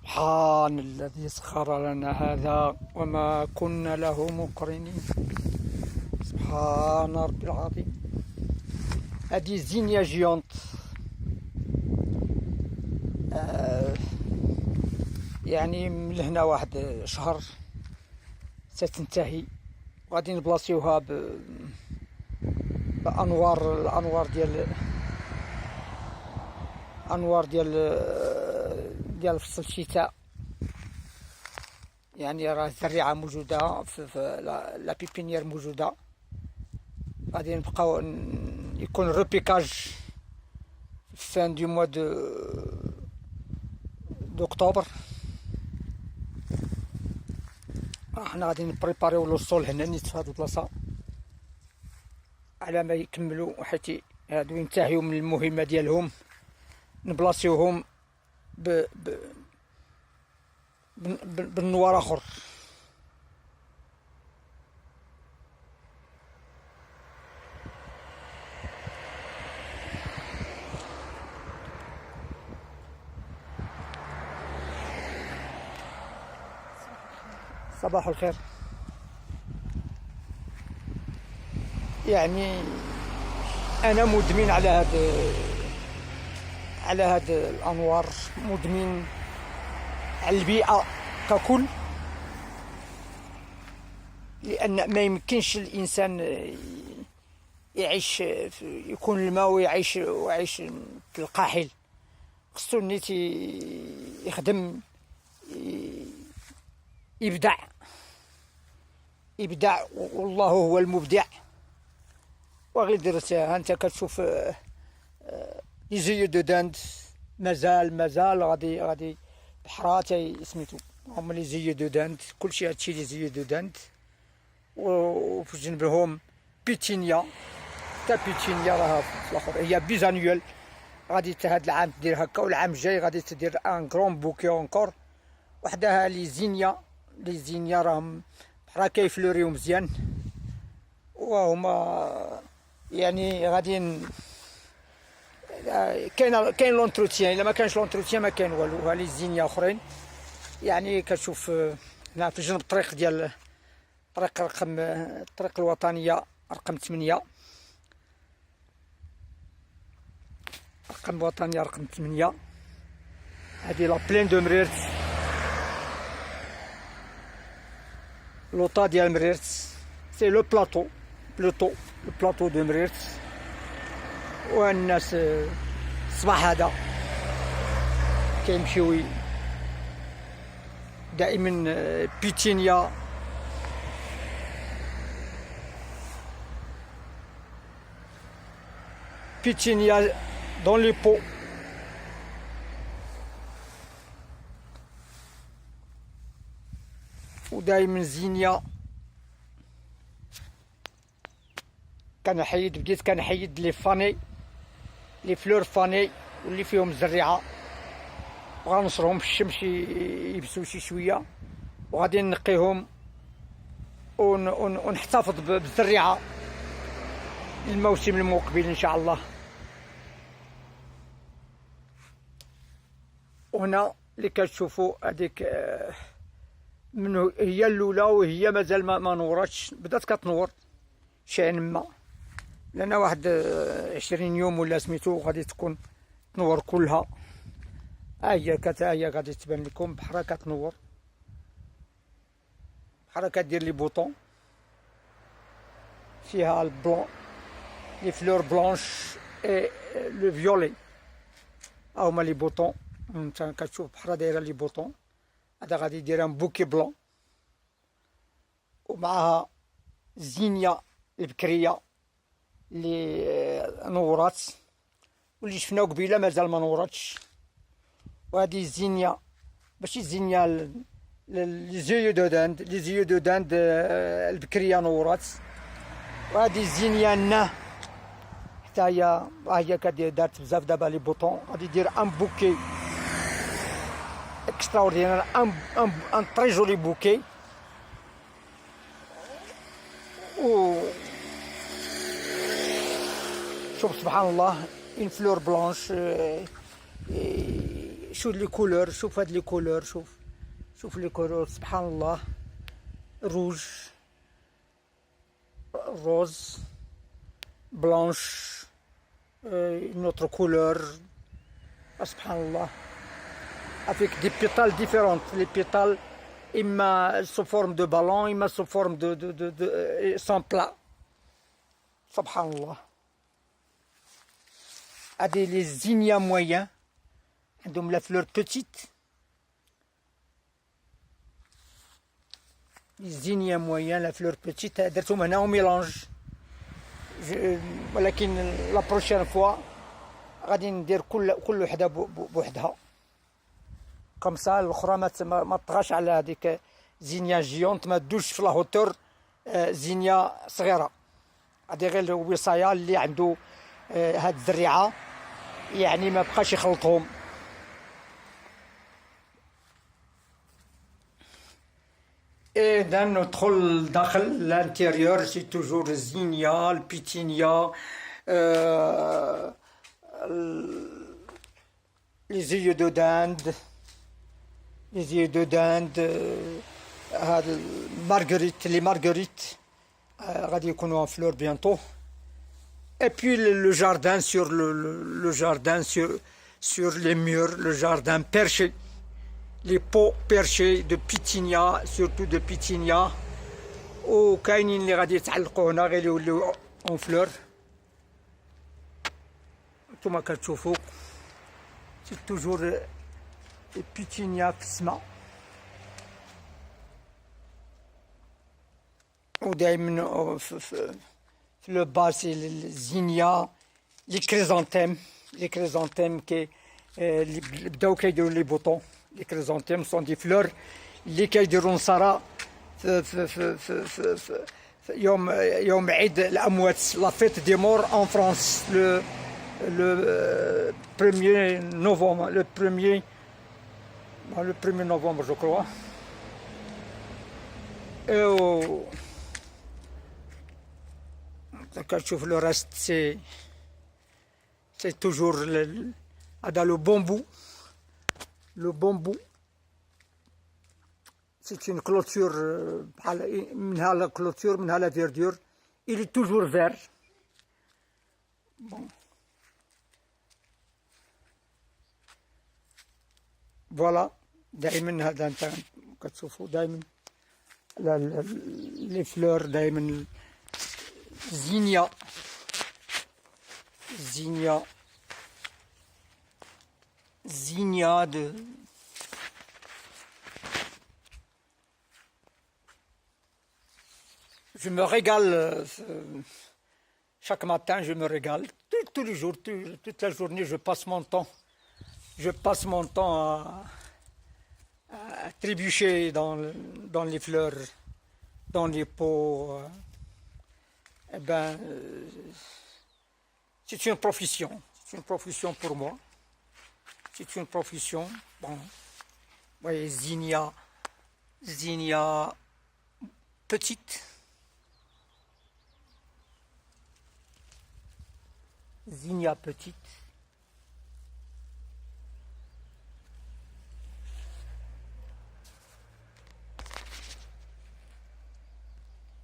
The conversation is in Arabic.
سبحان الذي سخر لنا هذا وما كنا له مقرنين. سبحان ربي العظيم. هذه زينيا جيونت. يعني من هنا واحد شهر ستنتهي، وغادي نبلاصيوها الانوار ديال فصل الشتاء. يعني راه الزريعه موجوده في لا بيبينيير موجوده. غادي نبقاو يكون الروبيكاج في فان دو موا دوكتوبر. حنا غادي نبريباريو لو الصول هنا نيت في هاد البلاصه على ما يكملوا، حيت هادو ينتهيو من المهمه ديالهم، نبلاصيوهم بالنوار اخر. صباح الخير. يعني انا مدمن على هاد الانوار، مدمن على البيئه ككل، لان ما يمكنش الانسان يعيش يكون الماء ويعيش في القاحل. خصو نيتي يخدم، يبدع والله هو المبدع. وغير درت ها انت كتشوف لي زيو دو داند مازال غادي بحرات سميتو هما لي زيو دو داند. كلشي هادشي لي زيو دو داند، وفي جنبهم بيتينيا. حتى بيتينيا راها في الاخر هي بيزانيول. غادي هاد العام تدير هكا، والعام الجاي غادي تدير ان كرون بوكي اونكور. وحدها لي زينيا راهم بحال كيفلوريو مزيان، وهما يعني غادي كاين لونتروتيان. الا ما كانش لونتروتيان ما كاين والو. ها لي زينيا اخرين. يعني كتشوف هنا في جنب الطريق ديال الطريق الوطنيه رقم 8. رقم 8. هذه لا بلين دو مريرت، لوطا ديال مريرت. سي لو بلاطو دو مريرت. والناس الصباح هذا كيمشيو دائما بيتينيا دون لي بو. ودائما زينيا. بديت كنحيد لي فلور فاني واللي فيهم الزريعه، وغنشرهم في الشمس يبسوا شي شويه، وغادي نقيهم ونحتفظ بالزريعه للموسم المقبل ان شاء الله. وهنا اللي كتشوفوا هذيك منه هي الاولى، وهي مازال ما نورتش، بدات كتنور شي ما، لان واحد 20 يوم ولا سميتو غادي تكون تنور كلها. هي غادي تبان لكم بحال كتنور، بحال كدير لي بوطون فيها البلون، لي فلور بلانش اي لو فيولي. هما لي بوطون. انت كتشوف بحال دايره لي بوطون. هذا غادي يدير ان بوكي بلون، ومعها زينيا البكريه اللي نورات، واللي شفناو قبيله مازال ما نورتش. وهذه الزينيا ماشي الزينيا لي زيو دو داند البكريه نورات. وهذه الزينيا الناه حتى هي كدير دارت بزاف دابا لي بوطون. غادي دير ان بوكي اكستراوردينير، ان تري جولي بوكي. و شوف سبحان الله، اون فلور بلانش شوف لي كولور، شوف هاد لي كولور، شوف لي كولور، سبحان الله. روج، روز، بلانش، une autre couleur. سبحان الله. Avec des pétales différentes. Les pétales, imma sous forme de ballon, imma sous forme sans plat. Subhanallah. هادي les zinnias moyens. عندهم la fleur petite. Les zinnias moyens, la fleur petite. درتهم هنا au mélange. ولكن la prochaine fois غادي ندير كل وحده بوحدها. كوم سا الاخرى ما تطغاش على هذيك زينيا جيونت، ما تدوش في لاهوتور زينيا صغيره. هذه غير الوصايه اللي عنده هاد الذريعه، يعني ما بقاش يخلطهم. إذا ندخل داخل لانتيريور، سي توجور الزينيا، البيتينيا، لي زيو دو داند، les yeux de dinde، هاد المارغريت، لي مارغريت غادي يكونوا en fleur bientôt. Et puis le jardin sur le jardin sur les murs, le jardin perché, les pots perchés de pétunia, surtout de pétunia. وكاينين اللي غادي يتعلقوا هنا غير يوليو en fleur. نتوما كتشوفوا سي توجور البيتينيا في السماء. ودائما في لو با سي الزينيا، لي كريزانتيم كي اللي بداو كيديروا لي بوطون. لي كريزانتيم سون دي فلور اللي كيديروا نصارى في يوم عيد الاموات، لا فيت دي مور ان فرانس، le 1er novembre, le 1er novembre, je crois. Et quand tu vois le reste, c'est toujours dans le bambou. Le bambou, c'est une clôture, la clôture, la verdure. Il est toujours vert. Bon. فوالا. دائما هذا انت كتشوفوا دائما لي فلور، دائما زينيا de je me régale chaque matin, je me régale tous les jours, toute la journée. Je passe mon temps à trébucher dans les fleurs, dans les pots. C'est une profession pour moi. C'est une profession. Bon, vous voyez, zinnia petite. Zinnia petite.